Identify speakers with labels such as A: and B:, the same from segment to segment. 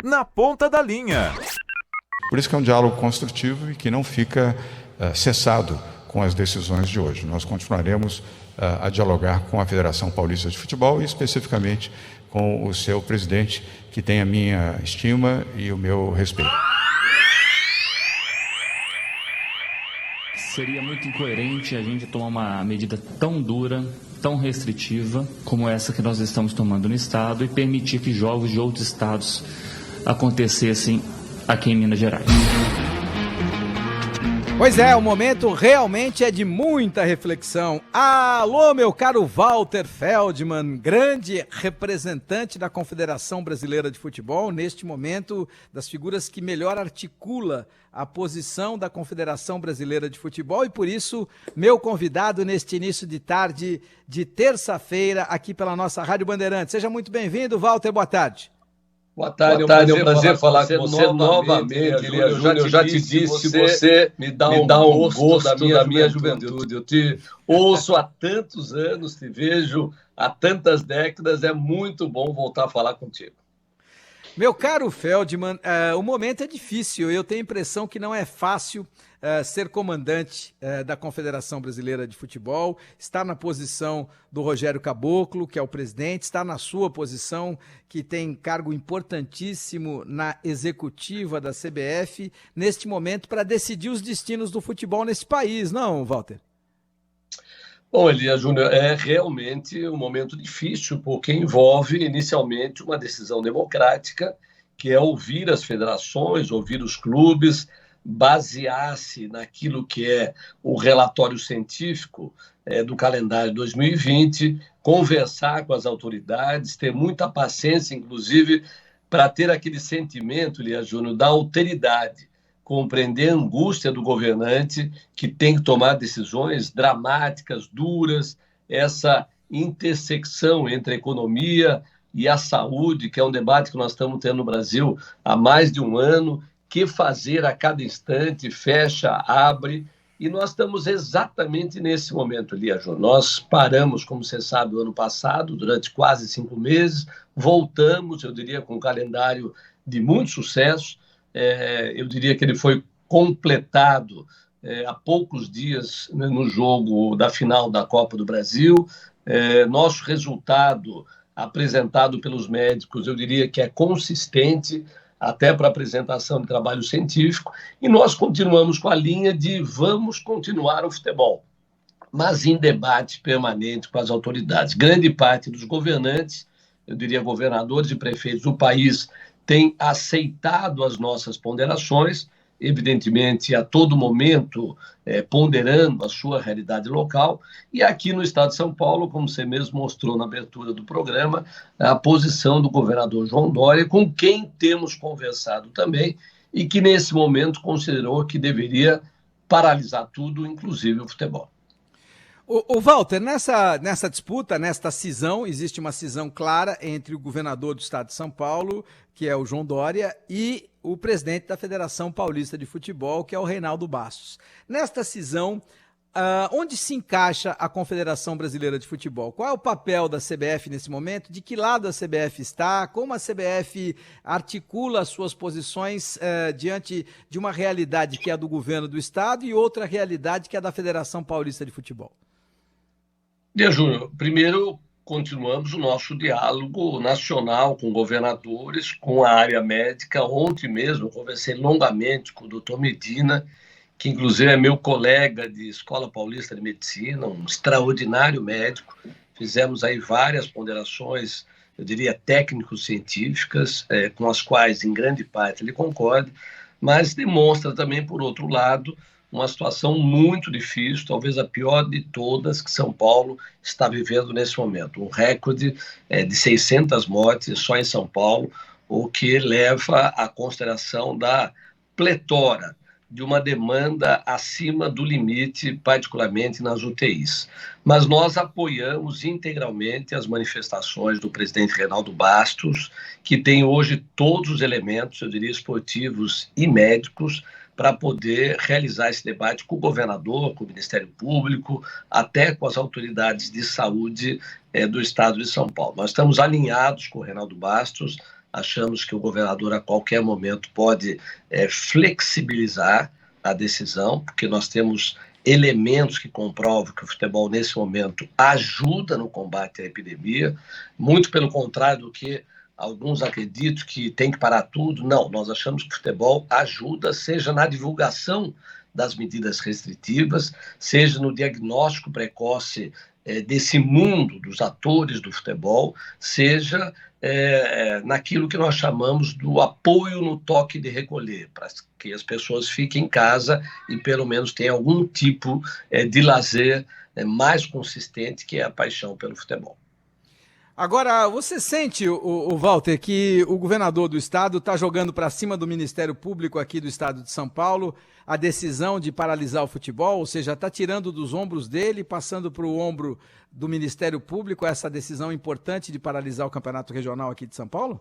A: Na Ponta da Linha.
B: Por isso que é um diálogo construtivo e que não fica cessado com as decisões de hoje. Nós continuaremos a dialogar com a Federação Paulista de Futebol e especificamente com o seu presidente, que tem a minha estima e o meu respeito.
C: Seria muito incoerente a gente tomar uma medida tão dura, tão restritiva, como essa que nós estamos tomando no Estado e permitir que jogos de outros estados acontecessem aqui em Minas Gerais.
D: Pois é, o momento realmente é de muita reflexão. Alô, meu caro Walter Feldman, grande representante da Confederação Brasileira de Futebol, neste momento, das figuras que melhor articula a posição da Confederação Brasileira de Futebol e, por isso, meu convidado neste início de tarde de terça-feira aqui pela nossa Rádio Bandeirantes. Seja muito bem-vindo, Walter, boa tarde.
E: Boa tarde, é um prazer falar com você novamente, Júnior. Eu já te disse, você me dá um gosto da minha juventude. Eu te ouço há tantos anos, te vejo há tantas décadas, é muito bom voltar a falar contigo.
D: Meu caro Feldman, o momento é difícil, eu tenho a impressão que não é fácil ser comandante da Confederação Brasileira de Futebol, estar na posição do Rogério Caboclo, que é o presidente, estar na sua posição, que tem cargo importantíssimo na executiva da CBF, neste momento para decidir os destinos do futebol nesse país, não, Walter?
E: Bom, Elias Júnior, é realmente um momento difícil, porque envolve inicialmente uma decisão democrática, que é ouvir as federações, ouvir os clubes, basear-se naquilo que é o relatório científico do calendário 2020, conversar com as autoridades, ter muita paciência, inclusive, para ter aquele sentimento, Elias Júnior, da alteridade, compreender a angústia do governante que tem que tomar decisões dramáticas, duras, essa intersecção entre a economia e a saúde, que é um debate que nós estamos tendo no Brasil há mais de um ano, que fazer a cada instante, fecha, abre, e nós estamos exatamente nesse momento, Elias Júnior. Nós paramos, como você sabe, o ano passado, durante quase 5 meses, voltamos, eu diria, com um calendário de muito sucesso. Eu diria que ele foi completado há poucos dias, né, no jogo da final da Copa do Brasil. Nosso resultado apresentado pelos médicos, eu diria que é consistente, até para apresentação de trabalho científico, e nós continuamos com a linha de vamos continuar o futebol, mas em debate permanente com as autoridades. Grande parte dos governantes, eu diria governadores e prefeitos do país, tem aceitado as nossas ponderações, evidentemente a todo momento ponderando a sua realidade local, e aqui no estado de São Paulo, como você mesmo mostrou na abertura do programa, a posição do governador João Dória, com quem temos conversado também, e que nesse momento considerou que deveria paralisar tudo, inclusive o futebol.
D: O Walter, nessa disputa, nesta cisão, existe uma cisão clara entre o governador do estado de São Paulo, que é o João Dória, e o presidente da Federação Paulista de Futebol, que é o Reinaldo Bastos. Nesta cisão, onde se encaixa a Confederação Brasileira de Futebol? Qual é o papel da CBF nesse momento? De que lado a CBF está? Como a CBF articula as suas posições diante de uma realidade que é a do governo do estado e outra realidade que é a da Federação Paulista de Futebol?
E: Júnior, primeiro continuamos o nosso diálogo nacional com governadores, com a área médica. Ontem mesmo eu conversei longamente com o doutor Medina, que inclusive é meu colega de Escola Paulista de Medicina, um extraordinário médico. Fizemos aí várias ponderações, eu diria técnico-científicas, com as quais em grande parte ele concorda, mas demonstra também, por outro lado, uma situação muito difícil, talvez a pior de todas que São Paulo está vivendo nesse momento. Um recorde de 600 mortes só em São Paulo, o que leva à consideração da pletora de uma demanda acima do limite, particularmente nas UTIs. Mas nós apoiamos integralmente as manifestações do presidente Reinaldo Bastos, que tem hoje todos os elementos, eu diria, esportivos e médicos, para poder realizar esse debate com o governador, com o Ministério Público, até com as autoridades de saúde do estado de São Paulo. Nós estamos alinhados com o Reinaldo Bastos, achamos que o governador a qualquer momento pode flexibilizar a decisão, porque nós temos elementos que comprovam que o futebol, nesse momento, ajuda no combate à epidemia, muito pelo contrário do que alguns acreditam que tem que parar tudo. Não, nós achamos que o futebol ajuda, seja na divulgação das medidas restritivas, seja no diagnóstico precoce desse mundo dos atores do futebol, seja naquilo que nós chamamos do apoio no toque de recolher, para que as pessoas fiquem em casa e pelo menos tenham algum tipo de lazer mais consistente, que é a paixão pelo futebol.
D: Agora, você sente, o Walter, que o governador do estado está jogando para cima do Ministério Público aqui do estado de São Paulo a decisão de paralisar o futebol, ou seja, está tirando dos ombros dele, passando para o ombro do Ministério Público essa decisão importante de paralisar o Campeonato Regional aqui de São Paulo?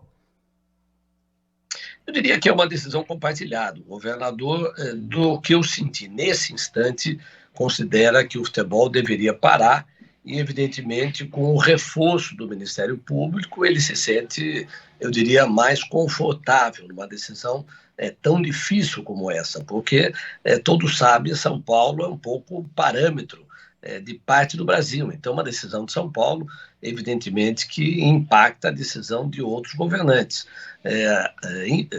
E: Eu diria que é uma decisão compartilhada. O governador, do que eu senti nesse instante, considera que o futebol deveria parar e, evidentemente, com o reforço do Ministério Público, ele se sente, eu diria, mais confortável numa decisão tão difícil como essa, porque todos sabem, São Paulo é um pouco parâmetro de parte do Brasil. Então, uma decisão de São Paulo, evidentemente, que impacta a decisão de outros governantes.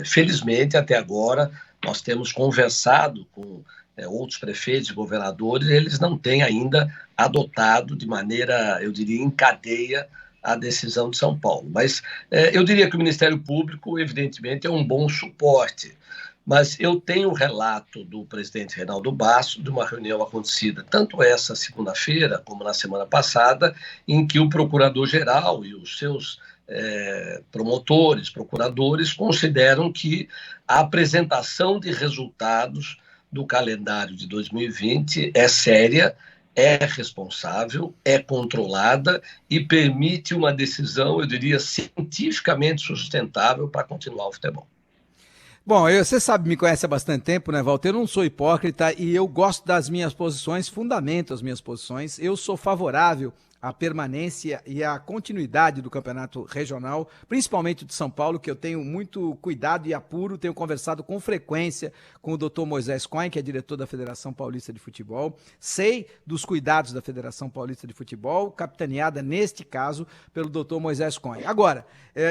E: Felizmente, até agora, nós temos conversado com outros prefeitos e governadores, eles não têm ainda adotado de maneira, eu diria, em cadeia a decisão de São Paulo. Mas eu diria que o Ministério Público, evidentemente, é um bom suporte. Mas eu tenho um relato do presidente Reinaldo Basso de uma reunião acontecida tanto essa segunda-feira como na semana passada, em que o procurador-geral e os seus promotores, procuradores, consideram que a apresentação de resultados do calendário de 2020 é séria, é responsável, é controlada e permite uma decisão, eu diria, cientificamente sustentável para continuar o futebol.
D: Bom, você sabe, me conhece há bastante tempo, né, Walter? Eu não sou hipócrita e eu gosto das minhas posições, fundamento as minhas posições. Eu sou favorável à permanência e à continuidade do campeonato regional, principalmente de São Paulo, que eu tenho muito cuidado e apuro, tenho conversado com frequência com o Dr. Moisés Cohen, que é diretor da Federação Paulista de Futebol, sei dos cuidados da Federação Paulista de Futebol, capitaneada, neste caso, pelo Dr. Moisés Cohen. Agora,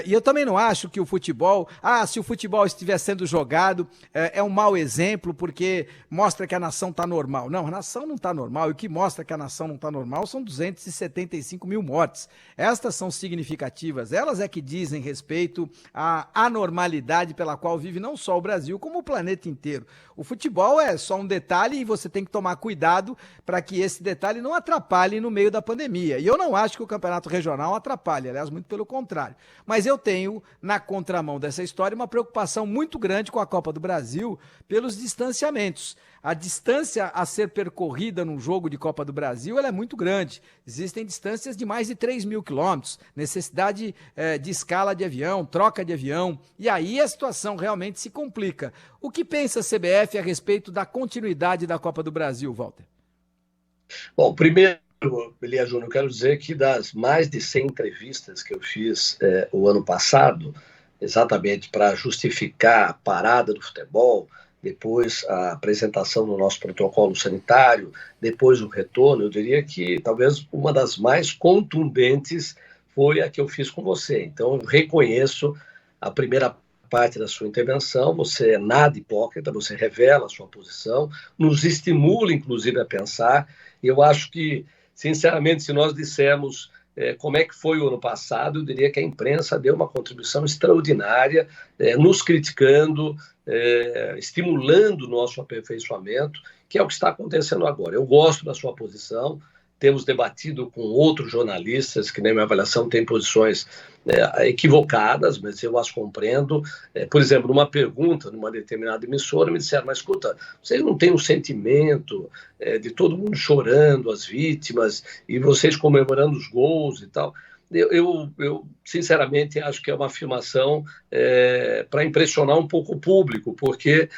D: e eu também não acho que o futebol, se o futebol estiver sendo jogado, é um mau exemplo, porque mostra que a nação está normal. Não, a nação não está normal, e o que mostra que a nação não está normal são 275 mil mortes. Estas são significativas, elas é que dizem respeito à anormalidade pela qual vive não só o Brasil, como o planeta inteiro. O futebol é só um detalhe e você tem que tomar cuidado para que esse detalhe não atrapalhe no meio da pandemia. E eu não acho que o campeonato regional atrapalhe, aliás, muito pelo contrário. Mas eu tenho, na contramão dessa história, uma preocupação muito grande com a Copa do Brasil pelos distanciamentos. A distância a ser percorrida num jogo de Copa do Brasil ela é muito grande. Existem distâncias de mais de 3.000 quilômetros, necessidade de escala de avião, troca de avião, e aí a situação realmente se complica. O que pensa a CBF a respeito da continuidade da Copa do Brasil, Walter?
E: Bom, primeiro, Elia Júnior, eu quero dizer que das mais de 100 entrevistas que eu fiz o ano passado, exatamente para justificar a parada do futebol, depois a apresentação do nosso protocolo sanitário, depois o retorno, eu diria que talvez uma das mais contundentes foi a que eu fiz com você. Então, eu reconheço a primeira parte da sua intervenção, você é nada hipócrita, você revela a sua posição, nos estimula, inclusive, a pensar, e eu acho que, sinceramente, se nós dissermos como é que foi o ano passado, eu diria que a imprensa deu uma contribuição extraordinária, nos criticando, estimulando o nosso aperfeiçoamento, que é o que está acontecendo agora. Eu gosto da sua posição, temos debatido com outros jornalistas que, na minha avaliação, têm posições equivocadas, mas eu as compreendo. Por exemplo, numa pergunta, numa determinada emissora, me disseram, mas escuta, vocês não têm um sentimento de todo mundo chorando, as vítimas, e vocês comemorando os gols e tal? eu sinceramente acho que é uma afirmação para impressionar um pouco o público, porque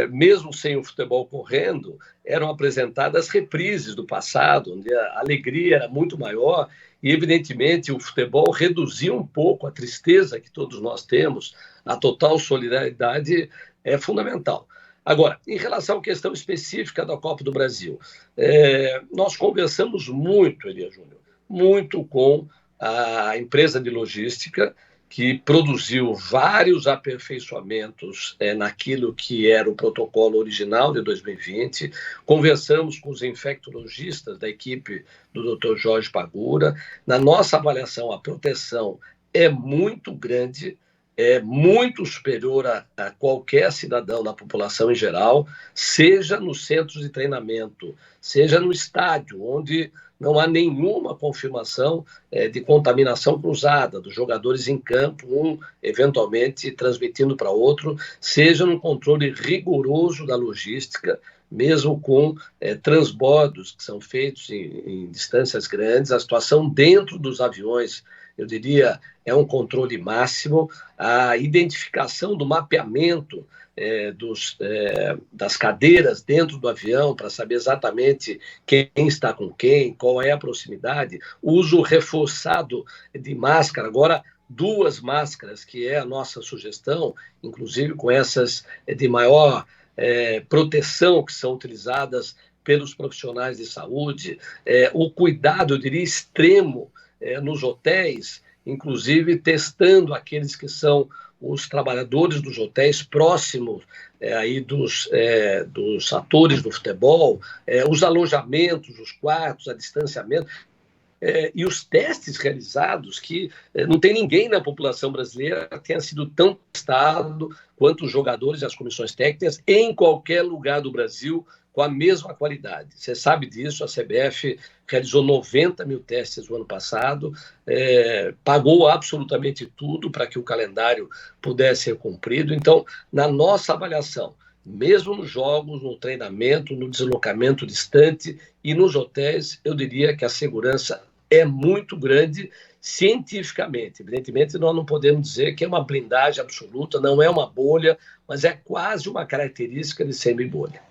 E: mesmo sem o futebol correndo, eram apresentadas reprises do passado, onde a alegria era muito maior e, evidentemente, o futebol reduziu um pouco a tristeza que todos nós temos. A total solidariedade é fundamental. Agora, em relação à questão específica da Copa do Brasil, nós conversamos muito, Elias Júnior, muito com a empresa de logística, que produziu vários aperfeiçoamentos naquilo que era o protocolo original de 2020. Conversamos com os infectologistas da equipe do Dr. Jorge Pagura. Na nossa avaliação, a proteção é muito grande, é muito superior a qualquer cidadão da população em geral, seja nos centros de treinamento, seja no estádio, onde não há nenhuma confirmação de contaminação cruzada dos jogadores em campo, um eventualmente transmitindo para outro, seja no controle rigoroso da logística, mesmo com transbordos que são feitos em distâncias grandes, a situação dentro dos aviões, eu diria, é um controle máximo, a identificação do mapeamento das cadeiras dentro do avião para saber exatamente quem está com quem, qual é a proximidade, o uso reforçado de máscara, agora 2 máscaras, que é a nossa sugestão, inclusive com essas de maior proteção que são utilizadas pelos profissionais de saúde, o cuidado, eu diria, extremo nos hotéis, inclusive testando aqueles que são os trabalhadores dos hotéis próximos aí dos atores do futebol, os alojamentos, os quartos, a distanciamento, e os testes realizados, que não tem ninguém na população brasileira que tenha sido tão testado quanto os jogadores e as comissões técnicas em qualquer lugar do Brasil, com a mesma qualidade. Você sabe disso, a CBF realizou 90 mil testes no ano passado, pagou absolutamente tudo para que o calendário pudesse ser cumprido. Então, na nossa avaliação, mesmo nos jogos, no treinamento, no deslocamento distante e nos hotéis, eu diria que a segurança é muito grande cientificamente. Evidentemente, nós não podemos dizer que é uma blindagem absoluta, não é uma bolha, mas é quase uma característica de semi-bolha.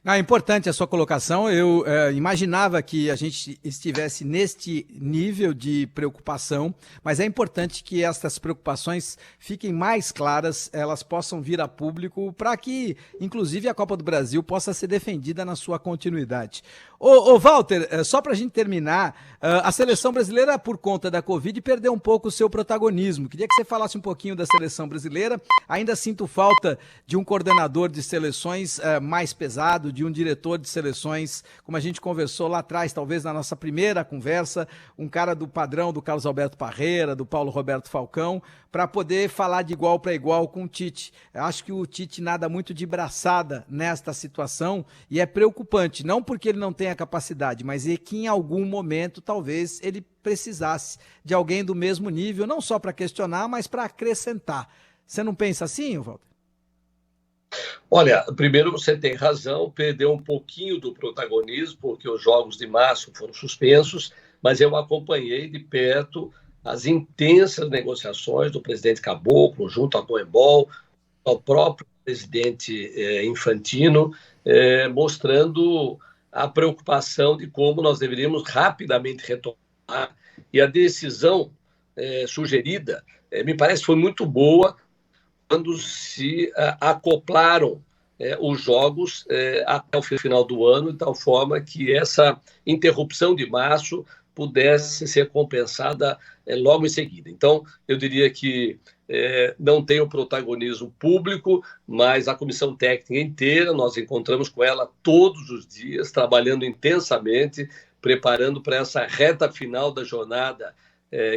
D: É importante a sua colocação. Eu imaginava que a gente estivesse neste nível de preocupação, mas é importante que essas preocupações fiquem mais claras, elas possam vir a público para que, inclusive, a Copa do Brasil possa ser defendida na sua continuidade. Ô Walter, só para a gente terminar, a seleção brasileira, por conta da Covid, perdeu um pouco o seu protagonismo. Queria que você falasse um pouquinho da seleção brasileira. Ainda sinto falta de um coordenador de seleções mais pesado, de um diretor de seleções, como a gente conversou lá atrás, talvez na nossa primeira conversa, um cara do padrão do Carlos Alberto Parreira, do Paulo Roberto Falcão, para poder falar de igual para igual com o Tite. Eu acho que o Tite nada muito de braçada nesta situação e é preocupante, não porque ele não tenha capacidade, mas é que em algum momento talvez ele precisasse de alguém do mesmo nível, não só para questionar, mas para acrescentar. Você não pensa assim, Walter?
E: Olha, primeiro você tem razão, perdeu um pouquinho do protagonismo, porque os jogos de março foram suspensos, mas eu acompanhei de perto as intensas negociações do presidente Caboclo, junto à Conmebol, ao próprio presidente Infantino, mostrando a preocupação de como nós deveríamos rapidamente retomar, e a decisão sugerida, me parece, foi muito boa, quando se acoplaram os jogos até o final do ano, de tal forma que essa interrupção de março pudesse ser compensada logo em seguida. Então, eu diria que não tem o protagonismo público, mas a comissão técnica inteira, nós encontramos com ela todos os dias, trabalhando intensamente, preparando para essa reta final da jornada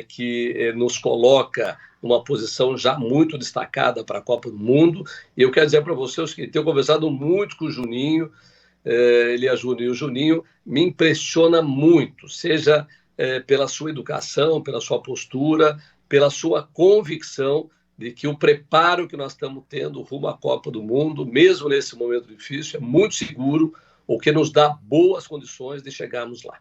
E: que nos coloca numa posição já muito destacada para a Copa do Mundo. E eu quero dizer para vocês que tenho conversado muito com o Juninho, Elias Júnior, e o Juninho me impressiona muito, seja pela sua educação, pela sua postura, pela sua convicção de que o preparo que nós estamos tendo rumo à Copa do Mundo, mesmo nesse momento difícil, é muito seguro, o que nos dá boas condições de chegarmos lá.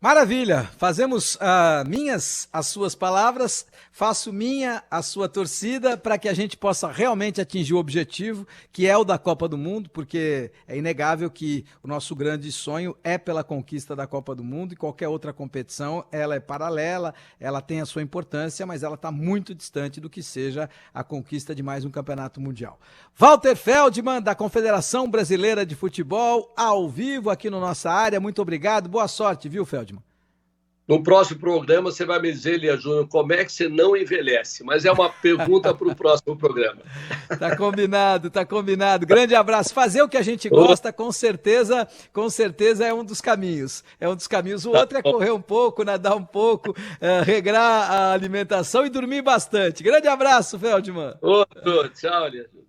D: Maravilha, fazemos minhas as suas palavras, faço minha a sua torcida para que a gente possa realmente atingir o objetivo, que é o da Copa do Mundo, porque é inegável que o nosso grande sonho é pela conquista da Copa do Mundo, e qualquer outra competição, ela é paralela, ela tem a sua importância, mas ela está muito distante do que seja a conquista de mais um campeonato mundial. Walter Feldman, da Confederação Brasileira de Futebol, ao vivo aqui na nossa área, muito obrigado, boa sorte, viu, Feldman?
E: No próximo programa você vai me dizer, Lia Júnior, como é que você não envelhece? Mas é uma pergunta para o próximo programa.
D: Tá combinado, tá combinado. Grande abraço. Fazer o que a gente gosta, com certeza é um dos caminhos. É um dos caminhos. O outro é correr um pouco, nadar um pouco, regrar a alimentação e dormir bastante. Grande abraço, Feldman.
E: Outro, tchau, Lia Júnior.